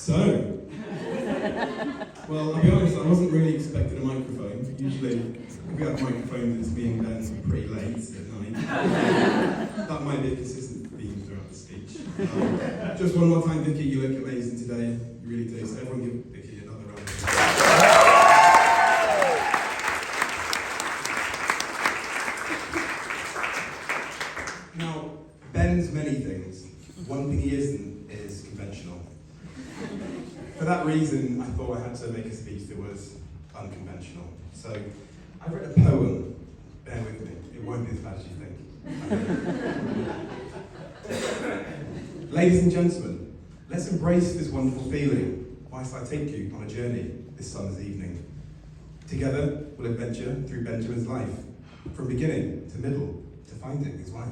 So, well, I'll be honest, I wasn't really expecting a microphone. Usually, if we have microphones, it's me and Ben pretty late at night. That might be a consistent theme throughout the speech. Just one more time, Vicky, you look amazing today. You really do. So everyone give Vicky another round of applause. Now, Ben's many things. One thing he isn't is conventional. For that reason, I thought I had to make a speech that was unconventional. So, I've written a poem. Bear with me. It won't be as bad as you think. Ladies and gentlemen, let's embrace this wonderful feeling whilst I take you on a journey this summer's evening. Together, we'll adventure through Benjamin's life, from beginning to middle to finding his wife.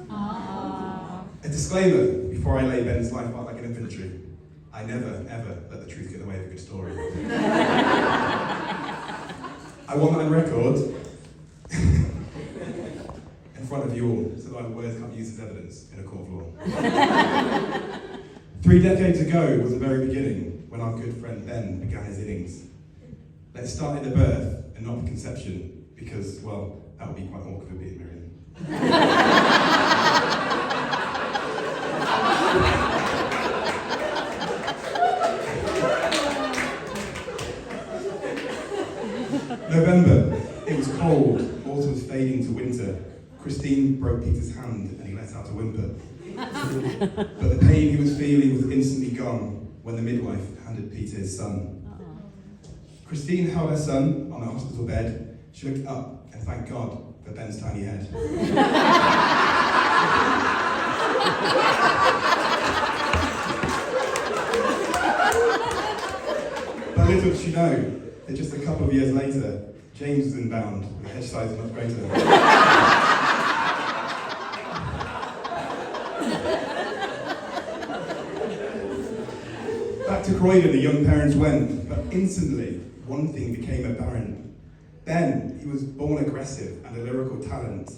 Aww. A disclaimer before I lay Ben's life out like an infantry. I never, ever let the truth get in the way of a good story. I want that on record in front of you all, so that my words can't be used as evidence in a court of law. 3 decades ago was the very beginning when our good friend Ben began his innings. Let's start at the birth and not the conception, because, well, that would be quite awkward being Miriam. November. It was cold. Autumn was fading to winter. Christine broke Peter's hand and he let out a whimper. But the pain he was feeling was instantly gone when the midwife handed Peter his son. Christine held her son on the hospital bed. She looked up and thanked God for Ben's tiny head. But little did she know that just a couple of years later, James was inbound with a hedge size much greater. Back to Croydon, the young parents went, but instantly, one thing became apparent. Ben, he was born aggressive and a lyrical talent.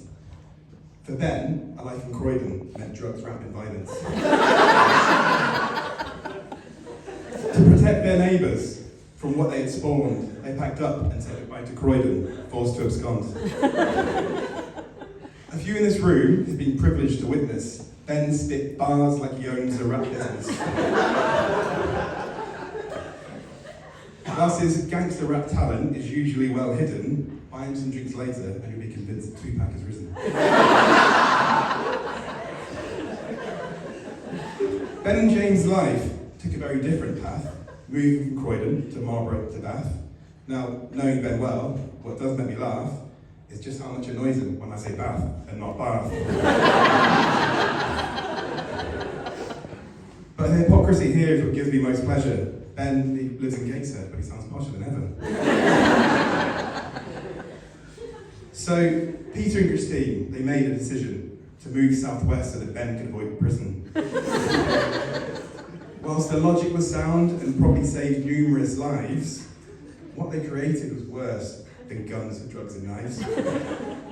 For Ben, a life in Croydon meant drugs, rap and violence. To protect their neighbours from what they had spawned, they packed up and said goodbye to Croydon, forced to abscond. A few in this room have been privileged to witness Ben spit bars like he owns a rap business. Thus his gangster rap talent is usually well hidden. Buy him some drinks later and you'll be convinced that Tupac has risen. Ben and James' life took a very different path, moving from Croydon to Marlborough to Bath. Now, knowing Ben well, what does make me laugh is just how much it annoys him when I say Bath and not Bath. But the hypocrisy here is what gives me most pleasure. Ben, he lives in Gateshead, but he sounds posher than ever. So, Peter and Christine, they made a decision to move southwest so that Ben could avoid prison. Whilst the logic was sound and probably saved numerous lives, what they created was worse than guns, drugs and knives.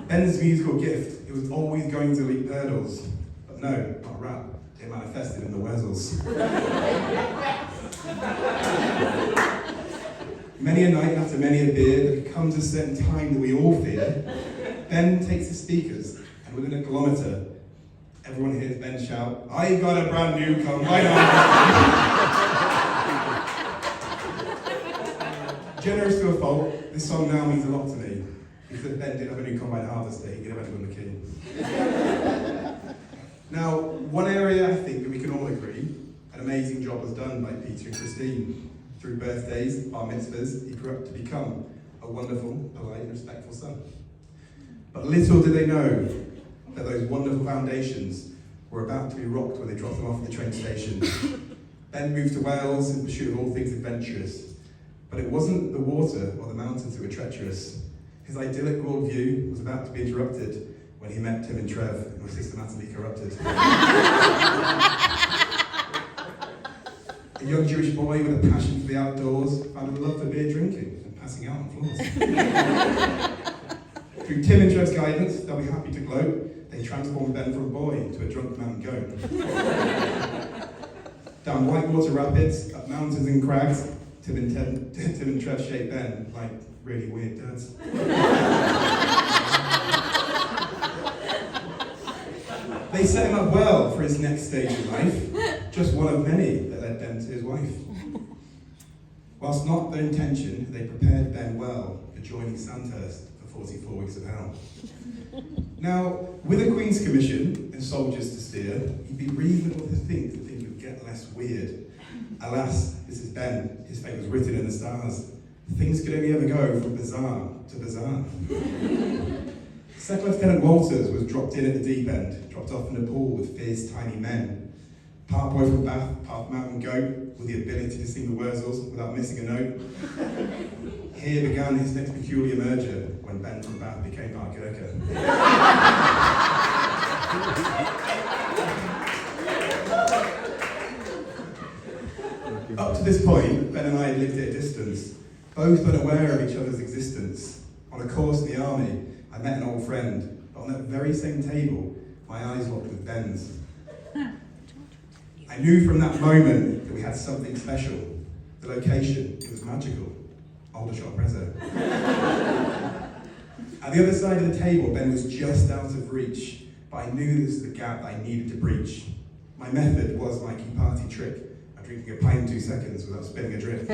Ben's musical gift, it was always going to leap hurdles. But no, not rap, it manifested in the Wurzels. Many a night after many a beer, there comes a certain time that we all fear. Ben takes the speakers, and within a kilometre, everyone hears Ben shout, "I got a brand new combine harvester." Generous to a fault, this song now means a lot to me. Because if Ben did have a new combine harvester, he could have won the king. Now, one area I think that we can all agree, an amazing job was done by Peter and Christine. Through birthdays, bar mitzvahs, he grew up to become a wonderful, polite and respectful son. But little did they know that those wonderful foundations were about to be rocked when they dropped them off at the train station. Ben moved to Wales in pursuit of all things adventurous. But it wasn't the water or the mountains that were treacherous. His idyllic worldview was about to be interrupted when he met Tim and Trev and were systematically corrupted. A young Jewish boy with a passion for the outdoors found a love for beer drinking and passing out on floors. Through Tim and Trev's guidance, they'll be happy to gloat, they transformed Ben from a boy to a drunk man goat. Down whitewater rapids, up mountains and crags, Tim and Trev shaped Ben like really weird dads. They set him up well for his next stage in life, just one of many that led Ben to his wife. Whilst not their intention, they prepared Ben well for joining Sandhurst for 44 weeks of hell. Now, with a Queen's Commission and soldiers to steer, you'd be reasonable to think that things would get less weird. Alas, this is Ben. His fate was written in the stars. Things could only ever go from bizarre to bizarre. Second Lieutenant Walters was dropped in at the deep end, dropped off in a pool with fierce, tiny men. Part boy from Bath, part mountain goat, with the ability to sing the Wurzels without missing a note. Here began his next peculiar merger, when Ben from Bath became part Gurkha. Up to this point, Ben and I had lived at a distance, both unaware of each other's existence. On a course in the army, I met an old friend, but on that very same table, my eyes locked with Ben's. I knew from that moment that we had something special. The location, it was magical. Aldershot Prezzo. At the other side of the table, Ben was just out of reach, but I knew this was the gap I needed to breach. My method was my key party trick of drinking a pint in 2 seconds without spinning a drip.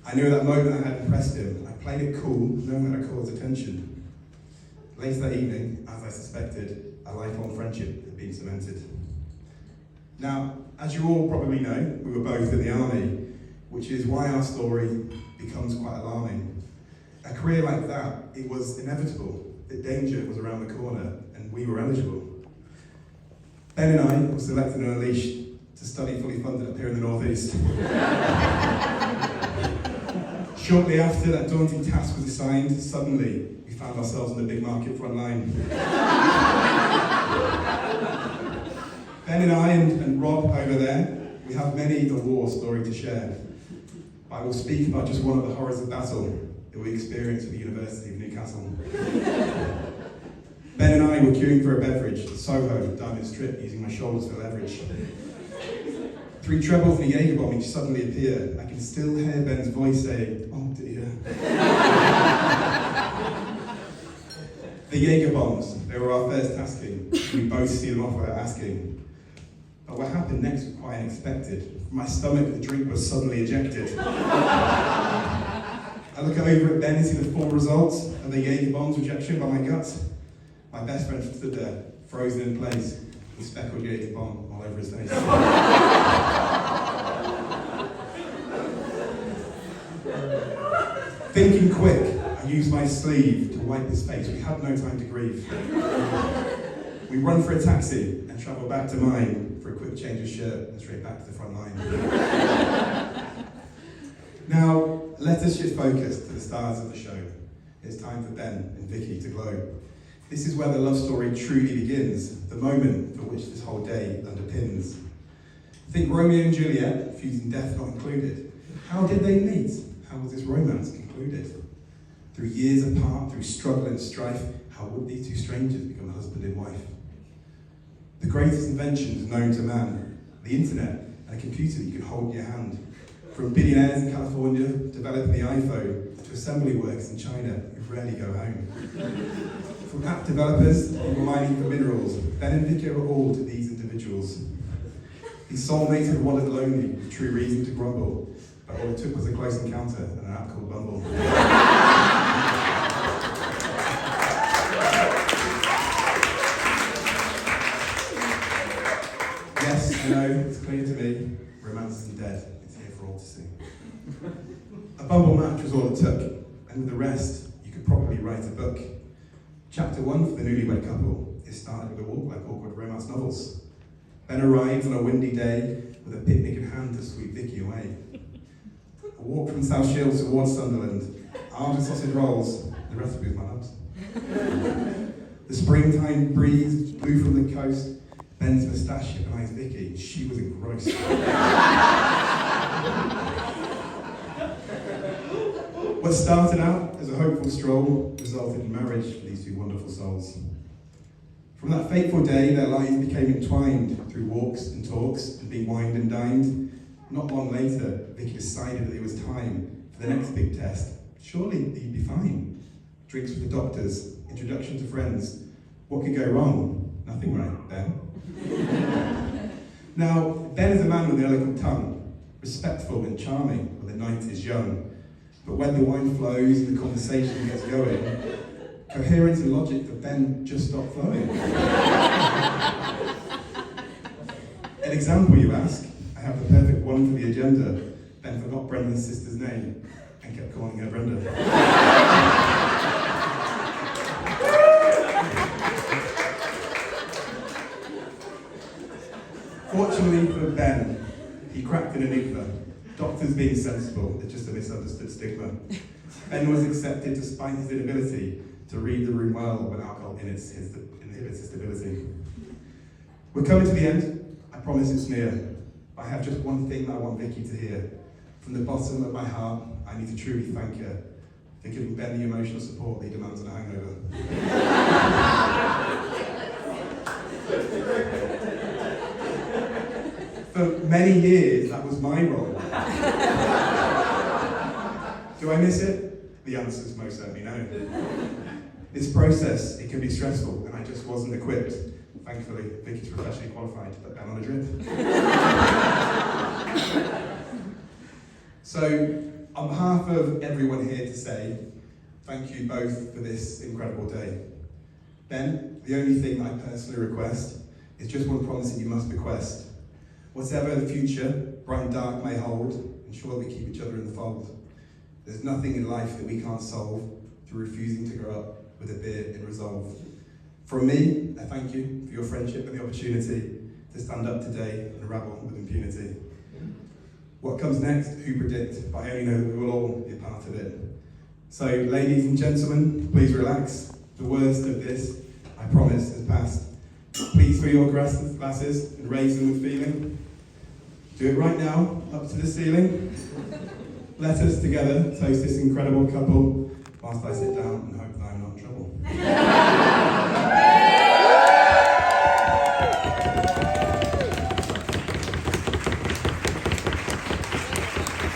I knew at that moment I had impressed him. I played it cool, knowing that I caught his attention. Later that evening, as I suspected, a lifelong friendship had been cemented. Now, as you all probably know, we were both in the army, which is why our story becomes quite alarming. A career like that, it was inevitable, that danger was around the corner, and we were eligible. Ben and I were selected and unleashed to study fully funded up here in the Northeast. Shortly after that daunting task was assigned, suddenly we found ourselves on the big market front line. Ben and I and Rob over there, we have many a war story to share. But I will speak about just one of the horrors of battle that we experienced at the University of Newcastle. Ben and I were queuing for a beverage at Soho down this trip using my shoulders for leverage. 3 trebles and a Jaeger bomb each suddenly appear. I can still hear Ben's voice saying, "Oh dear." The Jaeger bombs, they were our first tasking. We both see them off without asking. But what happened next was quite unexpected. From my stomach, the drink was suddenly ejected. I look over at Ben and see the full results of the Jaeger bomb's rejection by my gut. My best friend stood there, frozen in place, with speckled Jaeger bomb all over his face. Thinking quick, I used my sleeve to wipe his face. We had no time to grieve. We run for a taxi and travel back to mine for a quick change of shirt and straight back to the front line. Now, let us shift focus to the stars of the show. It's time for Ben and Vicky to glow. This is where the love story truly begins, the moment for which this whole day underpins. Think Romeo and Juliet, fusing death not included. How did they meet? How was this romance concluded? Through years apart, through struggle and strife, how would these two strangers become husband and wife? The greatest inventions known to man, the internet and a computer that you can hold in your hand. From billionaires in California developing the iPhone to assembly works in China who rarely go home. From app developers to people mining for minerals, Ben and Vicky are all to these individuals. These soulmates had wandered lonely with true reason to grumble, but all it took was a close encounter and an app called Bumble. Yes, I know, it's clear to me, romance isn't dead, it's here for all to see. A Bumble match was all it took, and with the rest, you could probably write a book. Chapter 1 for the newlywed couple is started with a walk like awkward romance novels. Ben arrives on a windy day with a picnic in hand to sweep Vicky away. A walk from South Shields towards Sunderland, arms and sausage rolls, the recipe is my loves. The springtime breeze blew from the coast, Ben's moustache hypnotised Vicky, she was engrossed. What started out as a hopeful stroll resulted in marriage for these two wonderful souls. From that fateful day, their lives became entwined through walks and talks and being wined and dined. Not long later, Vicky decided that it was time for the next big test. Surely he'd be fine. Drinks with the doctors, introduction to friends. What could go wrong? Nothing, right, Ben? Now, Ben is a man with an eloquent tongue, respectful and charming when the night is young. But when the wine flows and the conversation gets going, coherence and logic for Ben just stop flowing. An example, you ask? I have the perfect one for the agenda. Ben forgot Brenda's sister's name and kept calling her Brenda. Fortunately for Ben, he cracked an enigma. Doctors being sensible, it's just a misunderstood stigma. Ben was accepted despite his inability to read the room well when alcohol inhibits his stability. We're coming to the end. I promise it's near. But I have just one thing that I want Vicky to hear. From the bottom of my heart, I need to truly thank her for giving Ben the emotional support that he demands on a hangover. For many years, that was my role. Do I miss it? The answer is most certainly no. This process, it can be stressful, and I just wasn't equipped. Thankfully, Vicky's professionally qualified to put Ben on a drip. So, on behalf of everyone here to say, thank you both for this incredible day. Ben, the only thing that I personally request is just one promise that you must bequest. Whatever the future, bright and dark, may hold, ensure that we keep each other in the fold. There's nothing in life that we can't solve through refusing to grow up with a beer in resolve. From me, I thank you for your friendship and the opportunity to stand up today and rabble with impunity. What comes next, who predict, but I only know that we will all be a part of it. So, ladies and gentlemen, please relax. The worst of this, I promise, has passed. Please fill your glasses and raise them with feeling. Do it right now, up to the ceiling. Let us together toast this incredible couple whilst I sit down and hope that I'm not in trouble.